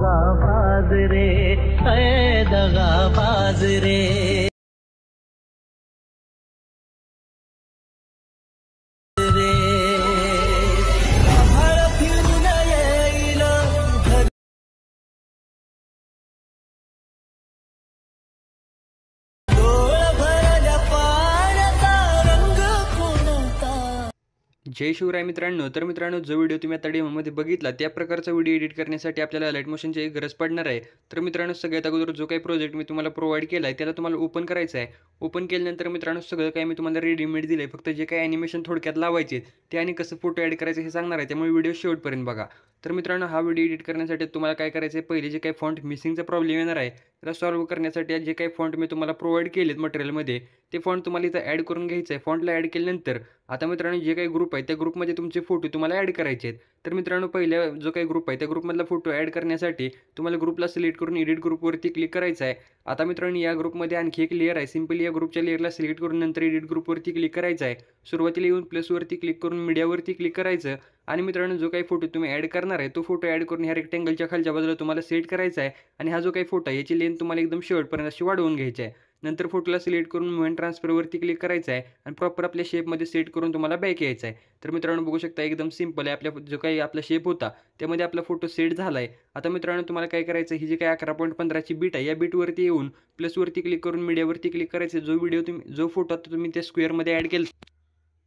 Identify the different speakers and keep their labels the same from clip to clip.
Speaker 1: दगाबाज रे, ऐ दगाबाज रे।
Speaker 2: जय शिवराय मित्रांनो। तर मित्रांनो, जो व्हिडिओ तुम्ही आता डेमोमध्ये बघितला त्या प्रकारचा व्हिडिओ एडिट करण्यासाठी आपल्याला लाईट मोशनची गरज पडणार आहे। तर मित्रांनो, सगळ्यात अगोदर जो काही प्रोजेक्ट मी तुम्हाला प्रोव्हाइड केला आहे त्याला तुम्हाला ओपन करायचं आहे। ओपन केल्यानंतर मित्रांनो, सगळं काही मी तुम्हाला रेडीमेड दिलं आहे, फक्त जे काही ॲनिमेशन थोडक्यात लावायचे ते आणि कसं फोटो ॲड करायचे हे सांगणार आहे, त्यामुळे व्हिडिओ शेवटपर्यंत बघा। तर मित्रांनो, हा व्हिडिओ एडिट करण्यासाठी तुम्हाला काय करायचं आहे, पहिले जे काही फॉन्ट मिसिंगचा प्रॉब्लेम येणार आहे त्याला सॉल्व्ह करण्यासाठी जे काही फॉन्ट मी तुम्हाला प्रोव्हाइड केलेत मटेरियलमध्ये ते फॉन्ट तुम्हाला इथं ॲड करून घ्यायचं आहे। फॉन्टला ॲड केल्यानंतर आता मित्रांनो, जे काही ग्रुप आहे त्या ग्रुपमध्ये तुमचे फोटो तुम्हाला ॲड करायचे आहेत। तर मित्रांनो, पहिल्या जो काही ग्रुप आहे त्या ग्रुपमधला फोटो ॲड करण्यासाठी तुम्हाला ग्रुपला सिलेक्ट करून एडिट ग्रुपवरती क्लिक करायचं आहे। आता मित्रांनो, या ग्रुपमध्ये आणखी एक लेअर आहे, सिंपली या ग्रुपच्या लेअरला सिलेक्ट करून नंतर एडिट ग्रुपवरती क्लिक करायचं आहे। सुरुवातीला येऊन प्लसवरती क्लिक करून मीडियावरती क्लिक करायचं आणि मित्रांनो, जो काही फोटो तुम्ही ॲड करणार आहे तो फोटो ॲड करून ह्या रेक्टँगलच्या खालच्या बाजूला तुम्हाला सेट करायचा आहे आणि हा जो काही फोटो आहे याची लेंथ तुम्हाला एकदम शेवटपर्यंत अशी वाढवून घ्यायची आहे। नंतर फोटोला सिलेक्ट करून मूव्ह अँड ट्रान्सफरवरती क्लिक करायचं आहे आणि प्रॉपर आपल्या शेपमध्ये सेट करून तुम्हाला बॅक यायचं आहे। तर मित्रांनो, बघू शकता एकदम सिंपल आहे, आपल्या जो काही आपला शेप होता त्यामध्ये आपला फोटो सेट झाला आहे। आता मित्रांनो, तुम्हाला काय करायचं, ही जी काही 11.15ची बीट आहे या बीटवरती येऊन प्लसवरती क्लिक करून मीडियावरती क्लिक करायचं। जो फोटो आता तुम्ही त्या स्क्वेअरमध्ये ॲड केला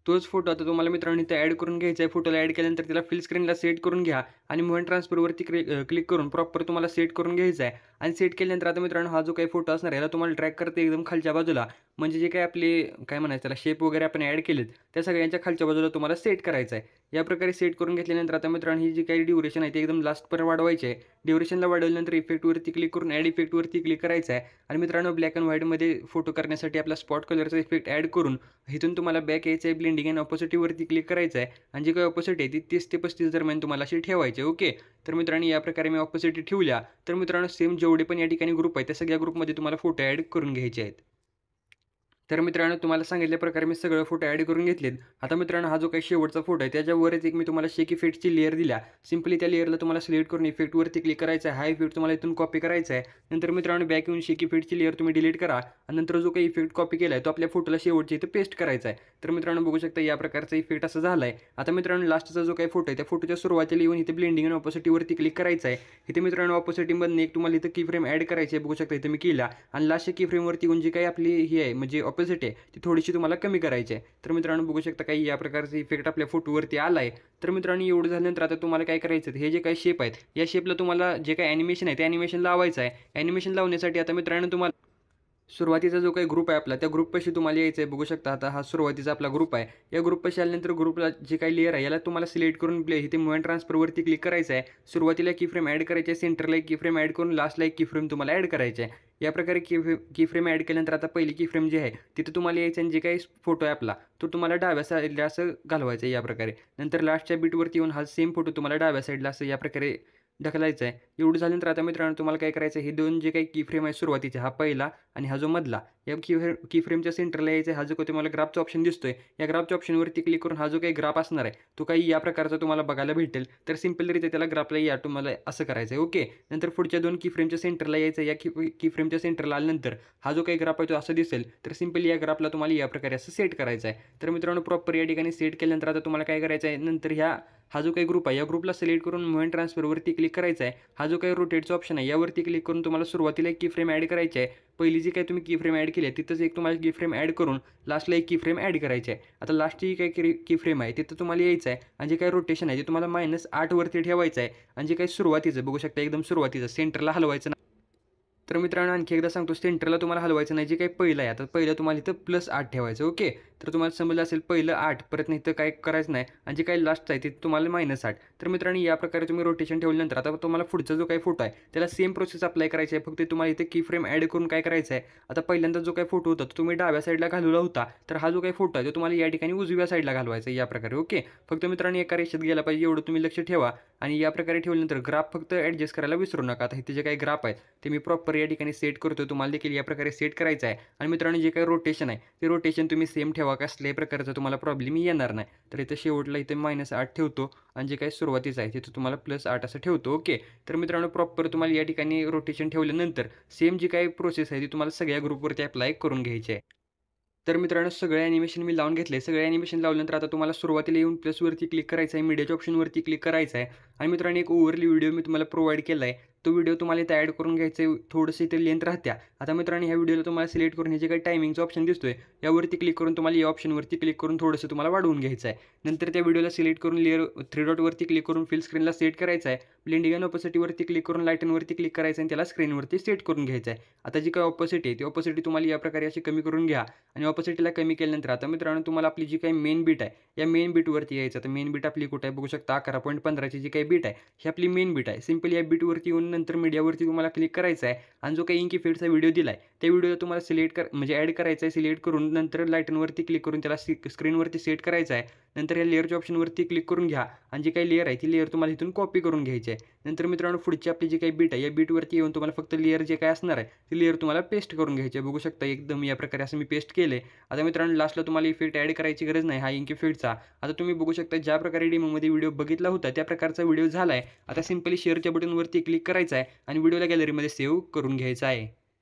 Speaker 2: तोच फोटो आता तुम्हाला मित्रांनो इथे ॲड करून घ्यायचा आहे। फोटोला ॲड केल्यानंतर त्याला फिल स्क्रीनला सेट करून घ्या आणि मूव्ह अँड ट्रान्सफरवरती क्लिक करून प्रॉपर तुम्हाला सेट करून घ्यायचा आहे आणि सेट केल्यानंतर आता मित्रांनो, हा जो काही फोटो असणार याला तुम्हाला ट्रॅक करते एकदम खालच्या बाजूला, म्हणजे जे काही आपले काय म्हणायचं त्याला शेप वगैरे आपण ॲड केलेत त्या सगळ्यांच्या खालच्या बाजूला तुम्हाला सेट करायचं आहे। या प्रकारे सेट करून घेतल्यानंतर आता मित्रांनो, ही जी काही ड्युरेशन आहे ती एकदम लास्टपर्यंत वाढवायची आहे। ड्युरेशनला वाढवल्यानंतर इफेक्टवरती क्लिक करून ॲड इफेक्टवरती क्लिक करायचं आहे आणि मित्रांनो, ब्लॅक अँड व्हाईटमध्ये फोटो करण्यासाठी आपला स्पॉट कलरचा इफेक्ट ॲड करून इथून तुम्हाला बॅक यायचं आहे, ब्लेंडिंग अँड ऑपोसिटीवरती क्लिक करायचं आहे आणि जी काही ऑपोसिट आहे ती 30 ते 35 दरम्यान तुम्हाला अशी ठेवायची आहे। ओके, तर मित्रांनो, या प्रकारे मी ऑपोसिटी ठेवल्या। तर मित्रांनो, सेम जेवढे पण या ठिकाणी ग्रुप आहे त्या सगळ्या ग्रुपमध्ये तुम्हाला फोटो ॲड करून घ्यायचे आहेत। तर मित्रांनो, तुम्हाला सांगितल्या प्रकारे मी सगळे फोटो ॲड करून घेतलेत। आता मित्रांनो, हा जो काही शेवटचा फोटो आहे त्याच्यावरच एक मी तुम्हाला शेक इफेक्टची लेअर दिल्या। सिंपली त्या लेअरला तुम्हाला सिलेक्ट करून इफेक्टवरती क्लिक करायचं आहे। हा इफेक्ट तुम्हाला इथून कॉपी करायचा आहे। नंतर मित्रांनो, बॅक येऊन शेक इफेक्टची लेअर तुम्ही डिलीट करा आणि नंतर जो काही इफेक्ट कॉपी केला आहे तो आपल्या फोटोला शेवटच्या इथे पेस्ट करायचा आहे। तर मित्रांनो, बघू शकता या प्रकारचा इफेक्ट असा झाला आहे। आता मित्रांनो, लास्टचा जो काही फोटो आहे त्या फोटोच्या सुरुवातीला येऊन इथे ब्लेंडिंग आणि ऑपोसिटीवरती क्लिक करायचं आहे। इथे मित्रांनो, ऑपोसिटीमधून एक तुम्हाला इथे की फ्रेम ॲड करायची आहे, बघू शकता इथे मी केला आणि लास्टच्या की फ्रेमवरती येऊन जी काही आपली ही आहे म्हणजे ऑपोजिट आहे ती थोडीशी तुम्हाला कमी करायची आहे। तर मित्रांनो, बघू शकता काही या प्रकारचा इफेक्ट आपल्या फोटोवरती आला आहे। तर मित्रांनो, एवढं झाल्यानंतर आता तुम्हाला काय करायचं, हे जे काही शेप आहेत या शेपला तुम्हाला जे काही ॲनिमेशन आहे ते ॲनिमेशन लावायचं आहे। ॲनिमेशन लावण्यासाठी आता मित्रांनो, तुम्हाला सुरुवातीचा जो काही ग्रुप आहे आपला त्या ग्रुपपाशी तुम्हाला यायचं आहे। बघू शकता आता हा सुरुवातीचा आपला ग्रुप आहे। या ग्रुपपाशी आल्यानंतर ग्रुपला जे काही लेअर आहे याला तुम्हाला सिलेक्ट करून इथे मूव्ह अँड ट्रान्सफरवरती क्लिक करायचं आहे। सुरुवातीला की फ्रेम ॲड करायची आहे, सेंटरला एक की फ्रेम ॲड करून लास्टला एक की फ्रेम तुम्हाला ॲड करायचे आहे। या प्रकारे की फ्रेम ॲड केल्यानंतर आता पहिली की फ्रेम जी आहे तिथे तुम्हाला यायचं आणि जे काही फोटो आहे आपला तो तुम्हाला डाव्या साईडला असं घालवायचं आहे या प्रकारे। नंतर लास्टच्या बीटवरती येऊन हा सेम फोटो तुम्हाला डाव्या साईडला असं या प्रकारे ढकलायचं आहे। एवढं झाल्यानंतर आता मित्रांनो, तुम्हाला काय करायचं आहे, हे दोन जे काही की फ्रेम आहे सुरुवातीचे, हा पहिला आणि हा जो मधला, या की फ्रेमच्या सेंटरला यायचं आहे। हा जो काही तुम्हाला ग्राफचा ऑप्शन दिसतोय या ग्राफच्या ऑप्शनवरती क्लिक करून हा जो काही ग्राफ असणार आहे तो काही या प्रकारचा तुम्हाला बघायला भेटेल। तर सिंपलरित्या त्याला ग्राफला या तुम्हाला असं करायचं आहे। ओके, नंतर पुढच्या दोन की फ्रेमच्या सेंटरला यायचं, या की फ्रेमच्या सेंटरला आल्यानंतर हा जो काही ग्राफ आहे तो असं दिसेल। तर सिंपली या ग्राफला तुम्हाला या प्रकारे असं सेट करायचं आहे। तर मित्रांनो, प्रॉपर या ठिकाणी सेट केल्यानंतर आता तुम्हाला काय करायचं आहे, नंतर हा जो काही ग्रुप आहे या ग्रुपला सिलेक्ट करून मूव्ह अँड ट्रान्सफरवरती क्लिक करायचं आहे। हा जो काही रोटेटचा ऑप्शन आहे यावरती क्लिक करून तुम्हाला सुरुवातीला एक की फ्रेम ॲड करायची आहे। पहिली जी काही तुम्ही की फ्रेम ॲड केली आहे तिथंच एक तुम्हाला की फ्रेम ॲड करून लास्टला एक की फ्रेम ॲड करायची आहे। आता लास्टची जी काही की फ्रेम आहे तिथं तुम्हाला यायचं आहे आणि जे काही रोटेशन आहे ते तुम्हाला -8 वरती ठेवायचं आहे आणि जे काही सुरुवातीचं बघू शकता एकदम सुरुवातीचं सेंटरला हलवायचं नाही। तर मित्रांनो, आणखी एकदा सांगतो, सेंटरला तुम्हाला हलवायचं नाही। जे काही पहिलं आहे आता पहिलं तुम्हाला इथं +8 ठेवायचं। ओके, तर तुम्हाला समजलं असेल पहिलं 8 परत नाही तर काय करायचं नाही आणि जे काही लास्टचं आहे ते तुम्हाला -8। तर मित्रांनो, या प्रकारे तुम्ही रोटेशन ठेवल्यानंतर आता तुम्हाला पुढचा जो काही फोटो आहे त्याला सेम प्रोसेस अप्लाय करायची आहे। फक्त तुम्हाला इथे की फ्रेम ॲड करून काय करायचं आहे, आता पहिल्यांदा जो काही फोटो होता तो तुम्ही डाव्या साईडला घालवला होता, तर हा जो काही फोटो आहे तो तुम्हाला या ठिकाणी उजव्या साईडला घालवायचा आहे या प्रकारे। ओके, फक्त मित्रांनो एका रेषेत गेला पाहिजे एवढं तुम्ही लक्ष ठेवा आणि या प्रकारे ठेवल्यानंतर ग्राफ फक्त ॲडजस्ट करायला विसरू नका. आता इथे जे काही ग्राफ आहेत ते मी प्रॉपर या ठिकाणी सेट करतो. तुम्हाला देखील या प्रकारे सेट करायचं आहे. आणि मित्रांनो जे काही रोटेशन आहे ते रोटेशन तुम्ही सेम ठेवा, कसल्याही प्रकारचा तुम्हाला प्रॉब्लेम येणार नाही. तर इथं शेवटला इथे -8 ठेवतो आणि जे काही सुरुवातीचं आहे तिथं तुम्हाला +8 असं ठेवतो. ओके. तर मित्रांनो प्रॉपर तुम्हाला या ठिकाणी रोटेशन ठेवल्यानंतर सेम जी काही प्रोसेस आहे ती तुम्हाला सगळ्या ग्रुपवरती अप्लाय करून घ्यायची आहे. तर मित्रांनो सगळे ॲनिमेशन मी लावून घेतले. सगळे ॲनिमेशन लावल्यानंतर आता तुम्हाला सुरुवातीला येऊन प्लसवरती क्लिक करायचं आहे. मीडियाच्या ऑप्शनवरती क्लिक करायचं आहे आणि मित्रांनो एक ओव्हरली व्हिडिओ मी तुम्हाला प्रोव्हाईड केला आहे. तो व्हिडिओ तुम्हाला इथे ॲड करून घ्यायचा आहे. थोडंसं इथे लेंथ राहत्या. आता मित्रांनो ह्या व्हिडिओला तुम्हाला सिलेक्ट करून हे जे काही टायमिंगचा ऑप्शन दिसतोय यावरती क्लिक करून तुम्हाला या ऑप्शनवरती क्लिक करून थोडंसं तुम्हाला वाढवून घ्यायचं आहे. नंतर त्या व्हिडिओला सिलेक्ट करून लेअर 3 डॉटवरती क्लिक करून फिल स्क्रीनला सेट करायचं आहे. ब्लेंडिंग अँड ऑपोसिटीवरती क्लिक करून लाईटनवरती क्लिक करायचं आणि त्याला स्क्रीनवरती सेट करून घ्यायचं आहे. आता जी काही ऑपोसिटी आहे ती ऑपोसिटी तुम्हाला या प्रकारे अशी कमी करून घ्या आणि ऑपोसिटीला कमी केल्यानंतर आता मित्रांनो तुम्हाला आपली जी काही मेन बीट आहे या मेन बीटवरती यायचं. तर मेन बीट आपली कुठे आहे बघू शकता. 11.15 ची जी काही बीट आहे ही आपली मेन बीट आहे. सिंपली या बीटवरती येऊन नंतर मीडियावरती तुम्हाला क्लिक करायचं आहे आणि जो काही इंक इफेक्टचा व्हिडिओ दिला आहे त्या व्हिडिओला तुम्हाला म्हणजे ॲड करायचा आहे. सिलेक्ट करून नंतर लाईटनवरती क्लिक करून त्याला स्क्रीनवरती सेट करायचं आहे. नंतर या लेअरच्या ऑप्शनवरती क्लिक करून घ्या आणि जी काही लेअर आहे ती लेअर तुम्हाला इथून कॉपी करून घ्यायची आहे. नंतर मित्रांनो पुढची आपली जी काही बीट आहे या बीटवरती येऊन तुम्हाला फक्त लेअर जे काही असणार आहे ती लेअर तुम्हाला पेस्ट करून घ्यायची आहे. बघू शकता एकदम या प्रकारे असं मी पेस्ट केले. आता मित्रांनो लास्टला तुम्हाला इफेक्ट ॲड करायची गरज नाही हा इंक इफेक्टचा. आता तुम्ही बघू शकता ज्या प्रकारे डेमोमध्ये व्हिडिओ बघितला होता त्या प्रकारचा व्हिडिओ झाला आहे. आता सिंपली शेअरच्या बटनवरती क्लिक करायचं आहे आणि व्हिडिओला गॅलरीमध्ये सेव्ह करून घ्यायचा आहे.